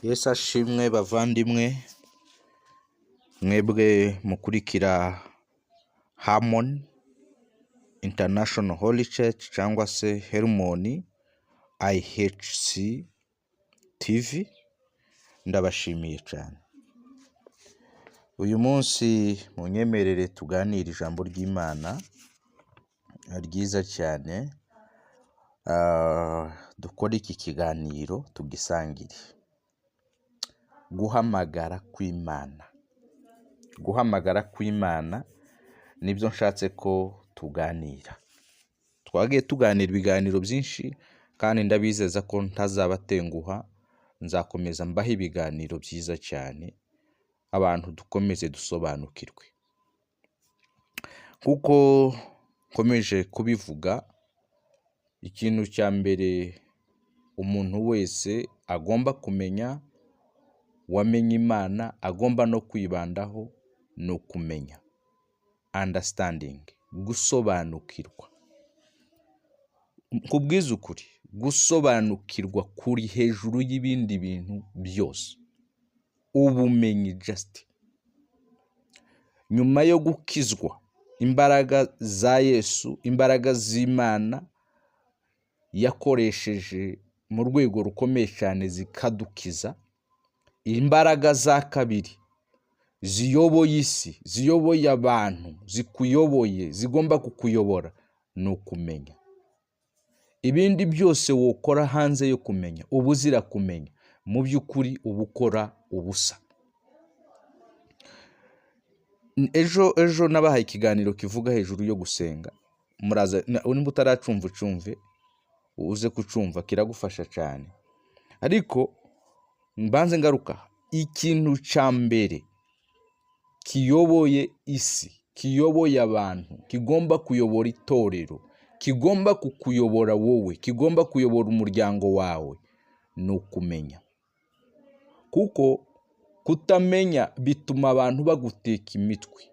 Yesu ashimwe bavandimwe, mwebwe mukurikira Harmony International Holy Church cyangwa se Hermon IHC TV, ndabashimiye cyane. Uyu munsi munyemerere tuganire ijambo ry'Imana ryiza cyane. Dukora iki kiganiro tugisangire. Guhamagara kw'Imana. Guhamagara kw'Imana nibyo nshatse ko tuganira. Twagiye tuganira ibiganiro byinshi kandi ndabizeza ko ntazabatenguha. Nzakomeza mbaho ibiganiro byiza cyane, abantu dukomeze dusobanukirwe. Kuko nkomeje kubivuga, ikintu cya mbere umuntu wese agomba kumenya, wamenye Imana agomba no kwibandaho no kumenya. Understanding, gusobanukirwa. Kubwiza ukuri, gusobanukirwa kuri hejuru y'ibindi bintu byose. Ubumenyi just. Nyuma yo gukizwa, imbaraga za Yesu, imbaraga z'Imana yakoresheje mu rwego rukomeye cyane zikadukiza. Imbaraga za kabiri ziyoboye isi, ziyoboye abantu, zikuyoboye, zigomba kukuyobora, ni ukumenya. Ibindi byose wokora hanze yo kumenya, uba uzira kumenya, mu by'ukuri uba ukora ubusa. Ejo nabahaye ikiganiro kivuga hejuru yo gusenga. Muraza nimba utaracumva ucumve, uze kucumva, kiragufasha cyane. Ariko mbanze ngaruka, ikintu cya mbere kiyoboye isi, kiyoboye abantu, kigomba kuyobora itorero, kigomba kukuyobora wowe, kigomba kuyobora umuryango wawe, ni ukumenya. Kuko kutamenya bituma abantu baguteka imitwe,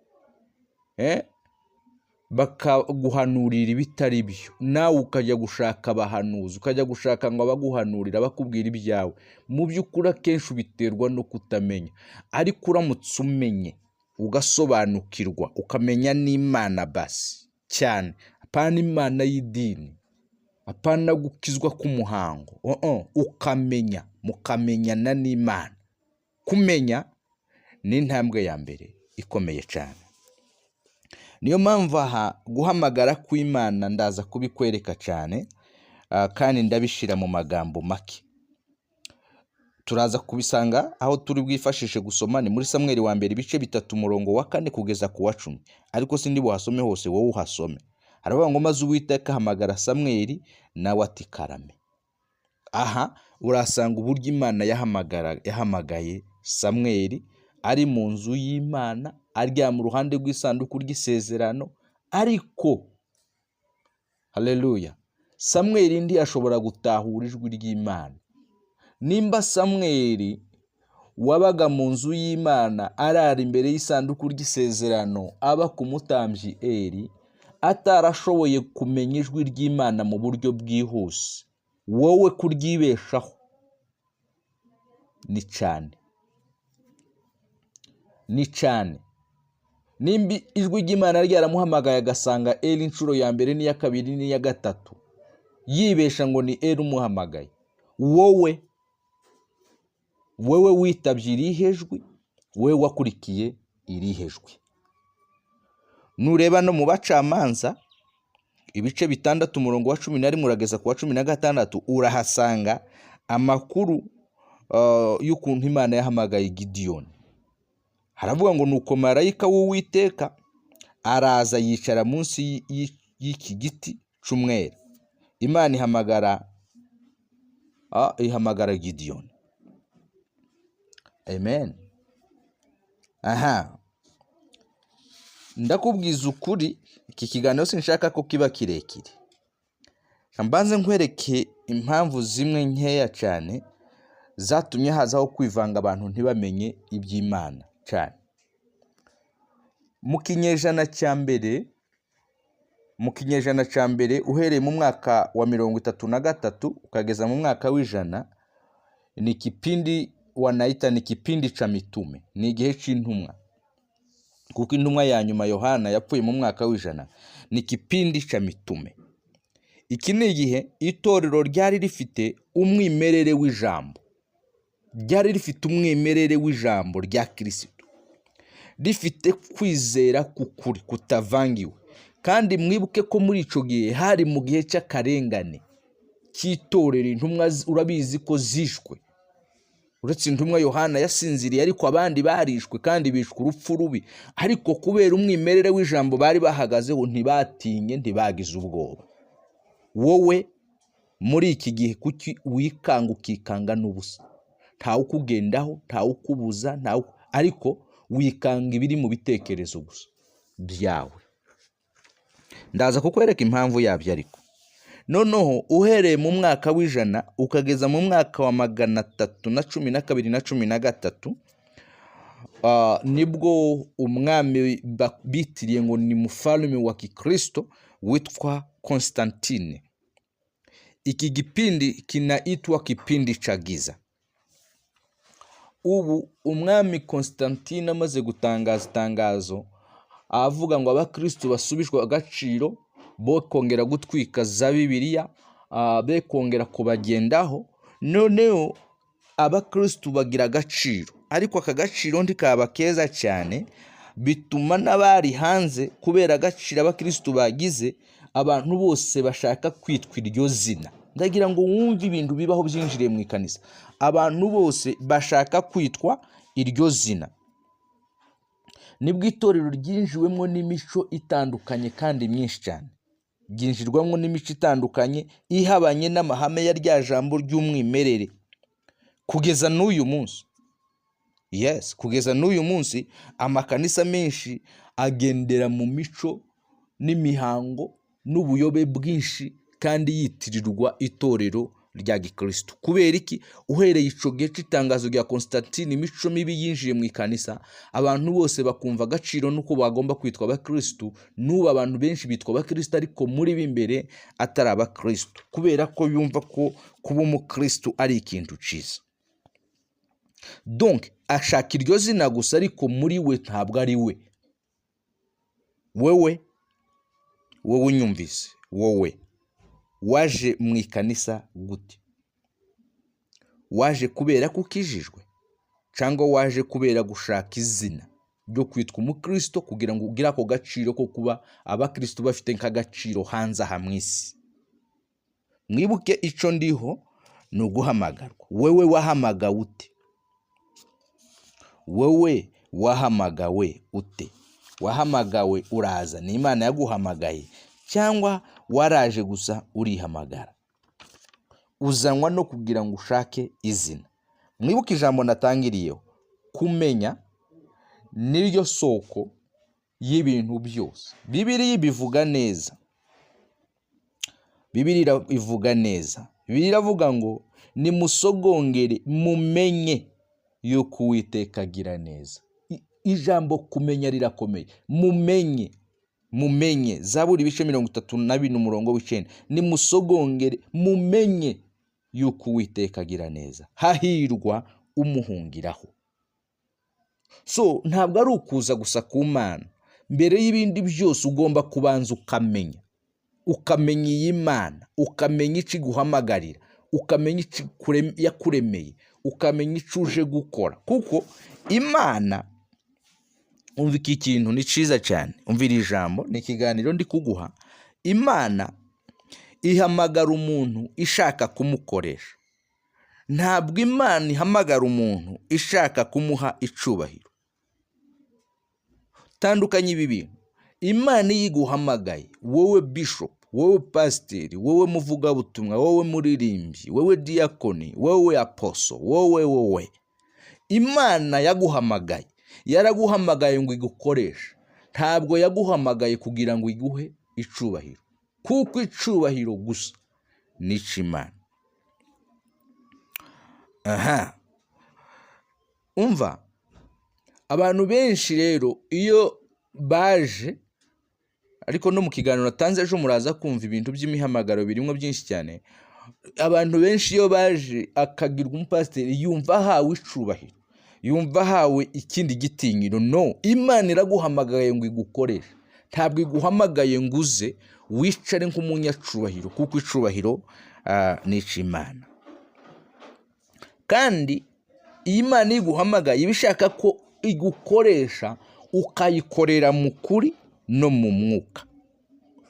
bakaguhanurira ibitari byo, nawe ukajya gushaka abahanuzi, ukajya gushaka ngo abaguhanurira bakubwira ibyawe. Mu by'ukuri akenshi biterwa no kutamenya. Ariko uramutse umenye, ugasobanukirwa, ukamenya n'Imana basi cyane, apana Imana y'idini, apana gukizwa k'umuhango, ukamenya, mukamenyana n'Imana. Kumenya ni intambwe ya mbere ikomeye cyane. Niyo mpamvu aha guhamagara kw'Imana ndaza kubikwereka cyane, kandi ndabishira mu magambo make. Turaza kubisanga aho turi bwifashishe gusoma ni muri Samweli wa mbere ibice 3 umurongo wa 4 kugeza ku wa 10. Ariko sindi buhasome hose, wowe uhasome. Haravuga ngo maze Uwiteka ahamagara Samweli, nawe ati karame. Aha urasanga uburyo Imana yahamagaye Samweli ari mu nzu y'Imana, aryama uruhande rw'isanduku ry'isezerano. Ariko haleluya, Samweli ndi ashobora gutahura ijwi ry'Imana. Nimba Samweli wabaga mu nzu y'Imana, arara imbere y'isanduku ry'isezerano, aba ku mutambyi Eli, atarashoboye kumenya ijwi ry'Imana mu buryo bwihuse, wowe kuryibeshaho ni cyane. Ni cyane. Nimba ijwi ry'Imana ryaramuhamagaye agasanga Eli inshuro ya mbere n'iya kabiri n'iya gatatu, yibesha ngo ni Eli umuhamagaye, wowe witabye irihe jwi? Wowe wakurikiye irihe jwi? Nureba no mu Bacamanza ibice 6 umurongo wa 11 urageza ku wa 16, urahasanga amakuru y'ukuntu Imana yahamagaye Gideyoni. Haravuga ngo nuko marayika w'Uwiteka araza yicara munsi y'iki giti cy'umwere. Imana ihamagara Gideyoni. Amen. Aha, ndakubwiza ukuri, iki kiganiro sinshaka ko kiba kirekire. Mbanze nkwereke impamvu zimwe nkeya cyane zatumye hazaho kwivanga abantu ntibamenye iby'Imana cyane. Mu kinyejana cya mbere uhereye mu mwaka wa 33 ukageza mu mwaka w'ijana, ni kipindi wanaita ni kipindi cha mitume, ni igihe cy'intumwa, kuko intumwa ya nyuma Yohana yapfuye mu mwaka w'100. Ni kipindi cha mitume. Iki ni igihe itorero ryari rifite umwimerere w'ijambo, ryari rifite umwimerere w'ijambo rya Kristo, rifite kwizera k'ukuri kutavangiwe. Kandi mwibuke ko muri ico gihe hari mu gihe cy'akarengane cy'itorero. Intumwa urabizi ko zishwe, uretse intumwa Yohana yasinziriye, ariko abandi barishwe kandi bishwe urupfu rubi. Ariko kubera umwimerere w'ijambo bari bahagazeho, ntibatinye, ntibagize ubwoba. Wowe muri iki gihe kuki wikanga ukikanga n'ubusa? Ntawe ukugendaho, ntawe ukubuza, ariko wikanga ibiri mu bitekerezo gusa byawe. Ndaza kukwereka impamvu yabyo. Ariko noneho uhereye mu mwaka w'100 ukageza mu mwaka wa 312 na 13, nibwo umwami bitiriye ngo ni mufalme wa Kikristo witwa Konstantine. Iki gipindi kinaitwa kipindi cha giza. Ubu umwami Konstantine amaze gutangaza itangazo avuga ngo abakristo basubishwe agaciro, bo kongera gutwika za Bibiliya, be kongera kubagendaho. Noneho abakristo bagira agaciro, ariko aka gaciro ntikaba keza cyane, bituma n'abari hanze kubera agaciro abakristo bagize, abantu bose bashaka kwitwa iryo zina. Ndagira ngo wumve ibintu bibaho byinjiriye mu ikanisa. Abantu bose bashaka kwitwa iryo zina. Nibwo itorero ryinjiwemo n'imico itandukanye kandi myinshi cyane. Ryinjirwamo n'imico itandukanye ihabanye n'amahame ya rya jambo ry'umwimerere kugeza n'uyu munsi. Yes, kugeza n'uyu munsi amakanisa menshi agendera mu mico n'imihango n'ubuyobe bwinshi, kandi yitirirwa itorero rya Gikristo. Kubera iki? Uhereye ico gihe cy'itangazo rya Konstantine, imico mibi yinjiye mu ikanisa, abantu bose bakumva agaciro nuko bagomba kwitwa abakristo. N'ubu abantu benshi bitwa abakristo, ariko muri b'imbere atari abakristo, kubera ko yumva ko kuba umukristo ari ikintu ciza. Donc ashaka iryo zina gusa, ariko muri we ntabwo ari we. Wewe unyumvise, wowe waje mu ikanisa gute? Waje kubera ko ukijijwe, cyangwa waje kubera gushaka izina ryo kwitwa umukristo kugira ngo ugire ako gaciro ko kuba abakristo bafite nk'agaciro hanze aha mu isi? Mwibuke ico ndiho ni uguhamagarwa. Wewe wahamagawe ute? Wewe wahamagawe ute? Wahamagawe uraza, ni Imana yaguhamagaye, cyangwa waraje gusa urihamagara? Uzanwa no kugira ngo ushake izina. Mwibuke ijambo natangiriyeho, kumenya niryo soko y'ibintu byose. Bibiliya ibivuga neza. Bibiliya ivuga neza. Bibiliya iravuga ngo nimusogongere mumenye yuko Uwiteka agira neza. Ijambo kumenya rirakomeye. Mumenye. Zaburi ibice 32 umurongo w'9. Nimusogongere mumenye yuko Uwiteka agira neza, hahirwa umuhungiraho. So ntabwo ari ukuza gusa ku Mana. Mbere y'ibindi byose ugomba kubanza ukamenya iyi Mana, ukamenya ico iguhamagarira, ukamenya ico yakuremeye, ukamenya ico uje gukora. Kuko Imana, umva iki kintu ni ciza cyane, umvira ijambo, ni ikiganiro ndi kuguha. Imana ihamagara umuntu ishaka kumukoresha. Ntabwo Imana ihamagara umuntu ishaka kumuha icubahiro. Tandukanye ibi bintu. Imana yiguhamagaye, wowe bishop, wowe pasiteri, wowe muvugabutumwa, wowe muririmbyi, wowe diakoni, wowe apostle, wowe Imana yaguhamagaye, yaraguhamagaye ngo igukoreshe. Ntabwo yaguhamagaye kugira ngo iguhe icubahiro, kuko icubahiro gusa ni ic'Imana. Umva, abantu benshi rero iyo baje, ariko no mu kiganiro natanze ejo muraza kumva ibintu by'imihamagaro birimo byinshi cyane. abantu benshi iyo baje akagirwa umupasiteri yumva ahawe icubahiro, yumva ahawe ikindi gitinyiro. No, Imana iraguhamagaye ngo igukoreshe, ntabwo iguhamagaye ngo uze wicare nk'umunyacubahiro, kuko icubahiro ni ic'Imana. Kandi iyi Imana iguhamagaye iba ishaka ko igukoresha ukayikorera mu kuri no mu mwuka,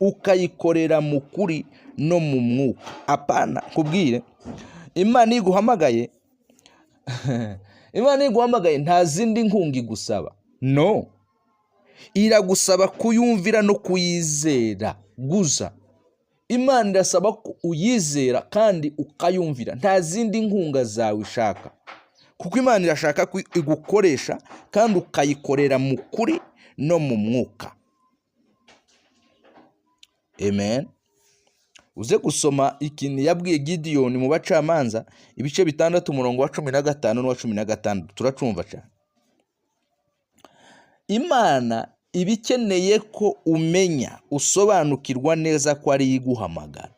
ukayikorera mu kuri no mu mwuka. Apana kubwire Imana iguhamagaye Imana iguhamagaye nta zindi nkunga igusaba. No, iragusaba kuyumvira no kuyizera gusa. Imana irasaba ko uyizera kandi ukayumvira, nta zindi nkunga zawe ishaka, kuko Imana irashaka ko igukoresha kandi ukayikorera mu kuri no mu mwuka. Amen. Uze gusoma ikintu yabwiye Gideyoni mu Bacamanza ibice 6 umurongo wa 15 n'uwa 16, turacumva cyane. Imana ibikeneye ko umenya, usobanukirwa neza ko ari iguhamagara.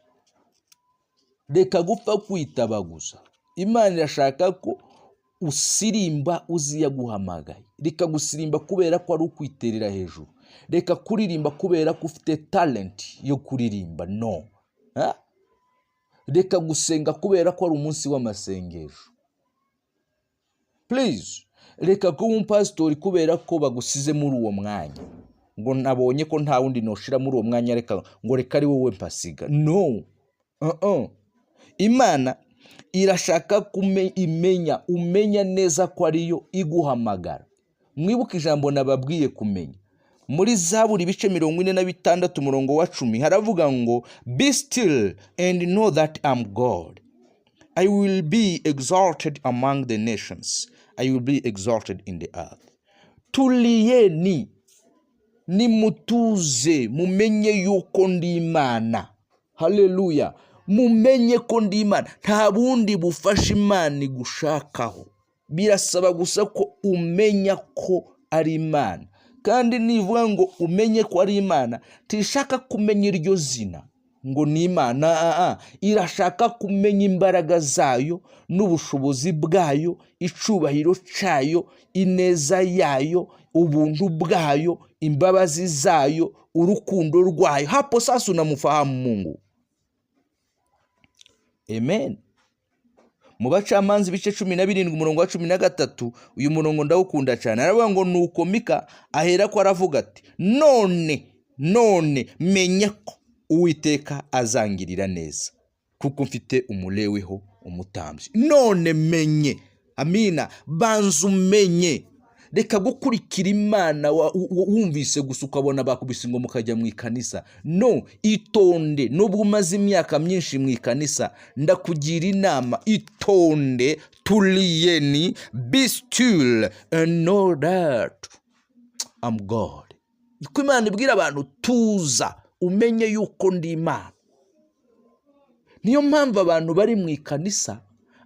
Reka gupfa kwitaba gusa. Imana irashaka ko usirimba uzi yaguhamagaye. Reka gusirimba kubera ko ari ukwiterera hejuru. Reka kuririmba kubera ko ufite talent yo kuririmba. No. Reka gusenga kubera ko ari umunsi w'amasengesho. Please, reka kuba umupasitori kubera ko bagusize muri uwo mwanya, ngo nabonye ko nta wundi noshira muri uwo mwanya, reka ari wowe mpasiga. No. Imana irashaka umenya neza ko ariyo iguhamagara. Mwibuke ijambo nababwiye kumenya. Muri Zaburi ibice 46 umurongo wa 10 haravuga ngo, be still and know that I'm God. I will be exalted among the nations. I will be exalted in the earth. Tuliyeni, nimutuze, mumenye yuko ndi Imana. Haleluya. Mumenye ko ndi Imana. Nta bundi bufasha Imana igushakaho. Birasaba gusa ko umenya ko ari Imana. Kandi nivuga ngo umenye ko ari Imana, tishaka kumenya iryo zina ngo ni Imana. Irashaka kumenya imbaraga zayo n'ubushobozi bwayo, icubahiro cyayo, ineza yayo, ubuntu bwayo, imbabazi zayo, urukundo rwayo. Hapo sasa unamfahamu Mungu. Amen. Mu Bacamanza ibice 17 umurongo wa 13, uyu murongo ndawukunda cyane. Aravuga ngo nuko Mika ahera ko aravuga ati, none menya ko Uwiteka azangirira neza, kuko mfite umulewiho umutambyi. None menye. Amina. Banza umenye. Reka gukurikira Imana wumvise gusa ukabona bakubise ngo mukajya mu ikanisa. No, itonde. Nubwo umaze imyaka myinshi mu ikanisa, ndakugira inama, itonde, tuliyeni, be still and know that I'm God. Iko Imana ibwira abantu, tuza umenye yuko ndi Imana. Niyo mpamvu abantu bari mu ikanisa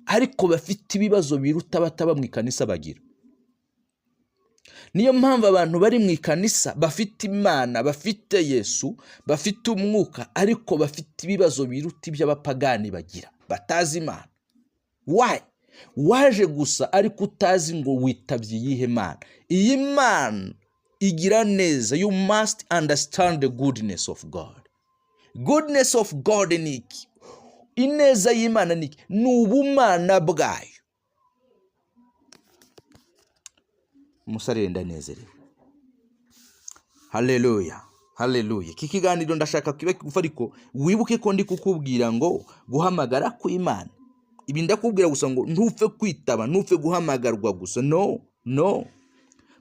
ariko bafite ibibazo biruta bataba mu ikanisa bagira. Niyo mpamvu abantu bari mu ikanisa bafite Imana, bafite Yesu, bafite umwuka, ariko bafite ibibazo biruta iby'abapagani bagira, batazi Imana. Why? Waje gusa ariko utazi ngo witabye iyihe Mana. Iyi Mana igira neza. You must understand the goodness of God. Goodness of God ni iki? Ineza y'Imana ni iki? N'ubumana bwayo. Musarire ndanezerewe. Haleluya. Haleluya. Iki kiganiro ndashaka kibe kigufa, ariko wibuke ko ndi kukubwira ngo guhamagara ku Imana. Ibi ndakubwira gusa ngo ntupfe kwitaba, ntupfe guhamagarwa gusa. No.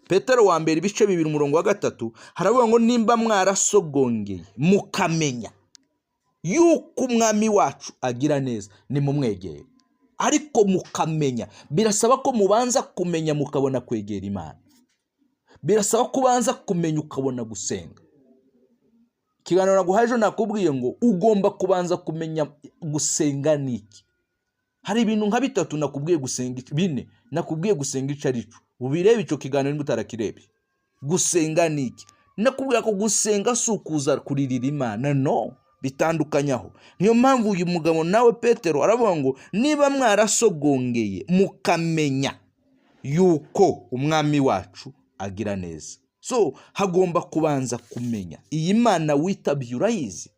Petero wa mbere ibice 2 umurongo wa 3 haravuga ngo, nimba mwarasogongeye mukamenya yuko umwami wacu agira neza, nimumwegere. Ariko mukamenya, birasaba ko mubanza kumenya mukabona kwegera Imana. Birasaba kubanza kumenya ukabona gusenga. Kiganiro naguhaje nakubwiye ngo ugomba kubanza kumenya gusenga niki. Hari ibintu nka 3 nakubwiye gusenga, 4 nakubwiye gusenga icarico. Ubirebe ico kiganiro mutarakirebye. Gusenga niki? Nakubwira ko gusenga si ukuza kuririra Imana. No, bitandukanyaho. Niyo mpamvu uyu mugabo nawe Petero aravuga ngo niba mwarasogongeye mukamenya yuko umwami wacu agira neza. So hagomba kubanza kumenya iyi Mana witabye urayizi.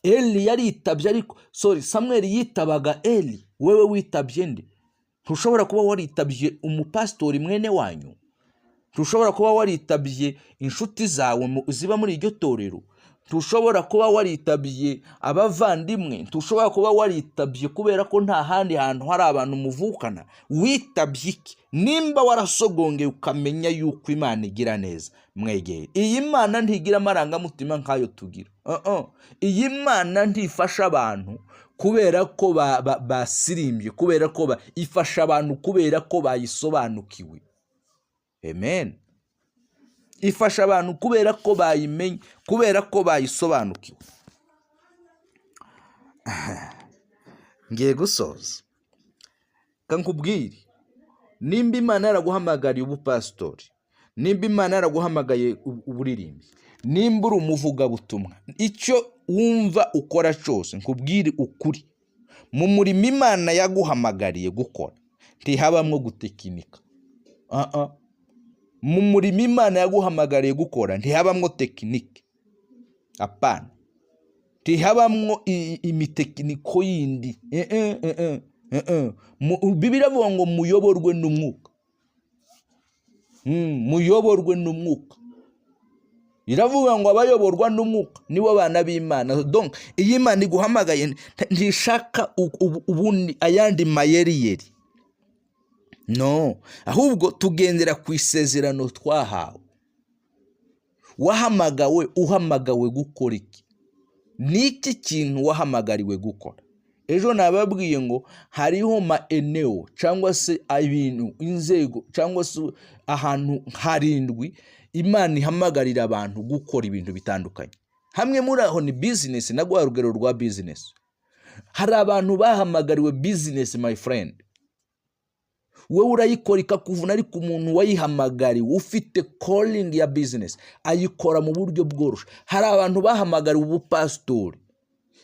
Eli yaritabye ariko Samuel yitabaga Eli, wewe witabye nde? Ntushobora kuba waritabye umupastori mwene wanyu, ntushobora kuba waritabye inshuti zawe ziba muri iryo torero, ntushobora kuba waritabye abavandimwe, ntushobora kuba waritabye kubera ko nta handi hantu hari abantu muvukana. Witabye iki? Nimba warasogongeye ukamenya yuko Imana igira neza, mwegere. Iyi Mana ntigira amarangamutima nk'ayo tugira. Iyi Mana ntifasha abantu kubera ko basirimbye, kubera ko ifasha abantu kubera ko bayisobanukiwe. Amen. Ifasha abantu kubera ko bayimenye, kubera ko bayisobanukiwe. Ngiye gusoza. Kankubwire, nimba Imana yaraguhamagariye ubupastori, nimba Imana yaraguhamagaye uburirimbi, nimba uri umuvugabutumwa, icyo wumva ukora cyose, nkubwire ukuri, mu murimo Imana yaguhamagariye gukora ntihabamwo gutekinika. Mu murimo Imana yaguhamagariye gukora ntihabamwo tekinike. Apana, ntihabamwo imitekiniko yindi. Bibiliya iravuga ngo muyoborwe n'umwuka. Muyoborwe n'umwuka. Iravuga ngo abayoborwa n'umwuka nibo bana b'Imana. Donc iyi Imana iguhamagaye ntishaka ubundi ayandi mayeri. No, ahubwo tugendera ku isezerano twahawe. Wahamagawe, uhamagawe gukora iki? Niki kintu wahamagariwe gukora? Ejo nababwiye ngo hariho maeneo cyangwa se ibintu, inzego cyangwa se ahantu harindwi Imana ihamagarira abantu gukora ibintu bitandukanye. Hamwe muri aho ni business. Naguha urugero rwa business. Hari abantu bahamagariwe business, my friend. Wewe urayikora ikakuvuna, ariko umuntu wayihamagariwe ufite calling ya business ayikora mu buryo bworoshye. Hari abantu bahamagariwe ubupastori.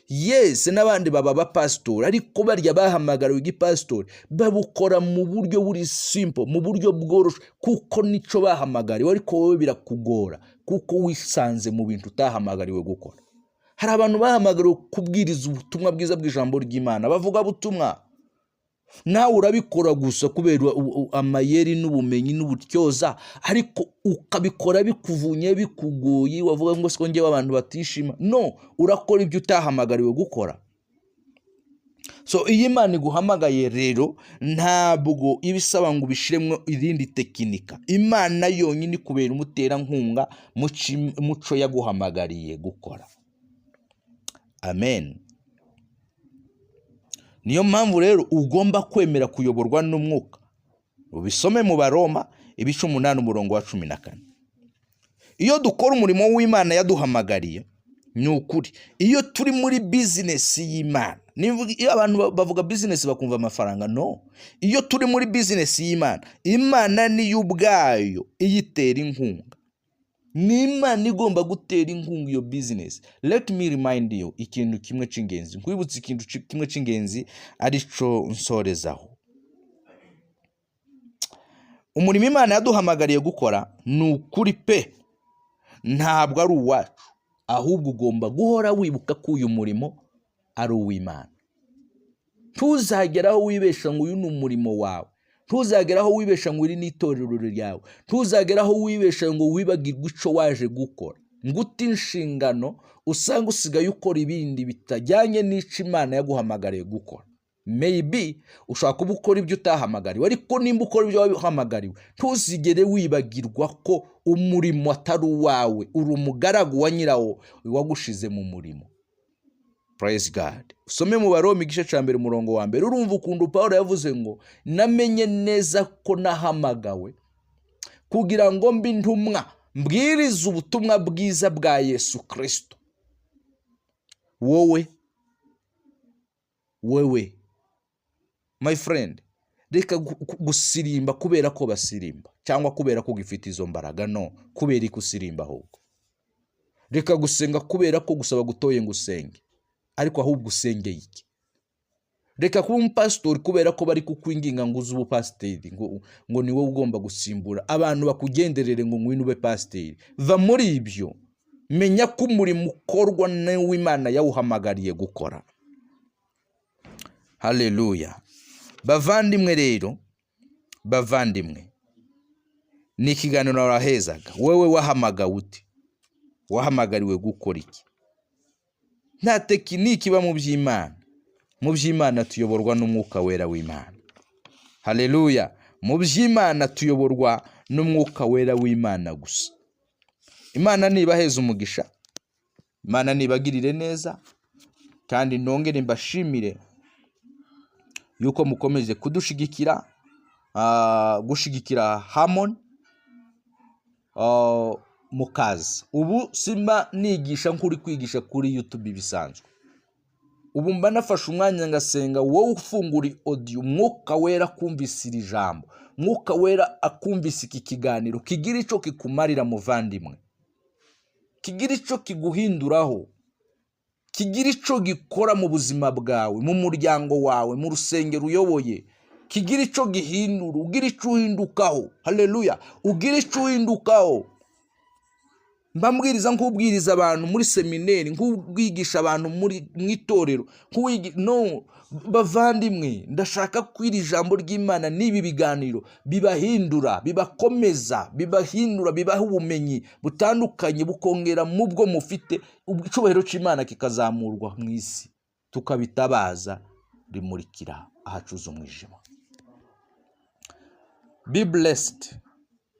Yes, n'abandi baba bapastori, ariko barya bahamagariwe igipastori babukora mu buryo buri simple, mu buryo bworoshye, kuko nico bahamagariwe, ariko wowe birakugora kuko wisanze mu bintu utahamagariwe gukora. Hari abantu bahamagariwe kubwiriza ubutumwa bwiza bw'ijambo ry'Imana, bavuga butumwa. Nawe urabikora gusa kubera amayeri n'ubumenyi n'ubutyoza, ariko ukabikora bikuvunye, bikugoye, wavuga ngo siko ngewe abantu batishima. No, urakora ibyo utahamagariwe gukora. So iyi Imana iguhamagaye rero ntabwo ibisaba ngo ubishiremo irindi tekinika. Imana yonyine kubera umutera nkunga muco yaguhamagariye gukora. Amen. Niyo mpamvu rero ugomba kwemera kuyoborwa n'umwuka. Ubisome mu Baroma 8:14. Iyo dukora umurimo w'Imana yaduhamagariye, ni ukuri. Iyo turi muri business y'Imana, iyo abantu bavuga business bakumva amafaranga, no. Iyo turi muri business y'Imana, Imana niyo ubwayo iyitera inkunga. Ni Imana igomba gutera inkunga iyo business. Let me remind you ikintu kimwe cy'ingenzi. Nkwibutsa ikintu kimwe cy'ingenzi arico nsorezaho. Umurimo Imana yaduhamagariye gukora ni ukuri pe, ntabwo ari uwacu, ahubwo ugomba guhora wibuka ko uyu murimo ari uw'Imana. Ntuzageraho wibesha ngo uyu ni umurimo wawe. Ntuzageraho wibesha ngo iri ni itorero ryawe. Ntuzageraho wibesha ngo wibagirwe ico waje gukora, ngo uti inshingano usanga usigaye ukora ibindi bitajyanye n'ico Imana yaguhamagariye gukora. Maybe ushaka kuba ukora ibyo utahamagariwe, ariko nimba ukora ibyo wahamagariwe, ntuzigere wibagirwa ko umurimo atari uwawe, uri umugaragu wa nyirawo wagushize mu murimo. Praise God. Usome mu Baroma 1:1 urumva ukuntu Paulo yavuze ngo namenye neza ko nahamagawe kugira ngo mbe intumwa mbwiriza ubutumwa bwiza bwa Yesu Kristo. Wowe my friend, reka gusirimba kubera ko basirimba cyangwa kubera ko gifite izo mbaraga. No, kubera ikusirimba ahubwo reka gusenga kubera ko gusaba gutoye ngo usenge, ariko ahubwo usengeye iki? Reka kuba umupasitori kubera ko bari kukwinginga ngo uze ubupasiteri, ngo ni wowe ugomba gusimbura abantu bakugenderere ngo ngwino ube pasiteri. Va muri ibyo, menya ko umurimo ukorwa n'Imana yawuhamagariye gukora. Haleluya. Bavandimwe rero, bavandimwe, ni ikiganiro warahezaga. Wewe wahamagawe ute? Wahamagariwe gukora iki? Nta tekiniki iba mu by'Imana. Mu by'Imana tuyoborwa n'umwuka wera w'Imana. Haleluya. Mu by'Imana tuyoborwa n'umwuka wera w'Imana gusa. Imana nibaheza umugisha, Imana nibagirire neza, kandi nongere mbashimire yuko mukomeje kudushigikira, gushigikira Harmony mu kazi. Ubu simba nigisha nk'uri kwigisha kuri YouTube bisanzwe. Ubu mba nafashe umwanya ngasenga, wowe ufungura audio, mwuka wera kumvise iri jambo, mwuka wera akumvise iki kiganiro, kigira ico kikumarira muvandimwe, kigira ico kiguhinduraho, kigira ico gikora mu buzima bwawe, mu muryango wawe, mu rusengero uyoboye, kigira ico gihindura, ugira ico uhindukaho. Haleluya. Ugira ico uhindukaho. Mbambwiriza nk'ubwiriza abantu muri seminari, nk'ubwigisha abantu muri mwitorero, no bavandimwe, ndashaka kwira ijambo ry'Imana n'ibi biganiro bibahindura, bibakomeza, bibahindura, bibaha ubumenyi butandukanye, bukongera mu bwo mufite, icyubahiro cy'Imana kikazamurwa mu isi, tukabitabaza rimurikira ahacuza umwijima. Be blessed.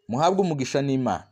Muhabwe umugisha n'Imana.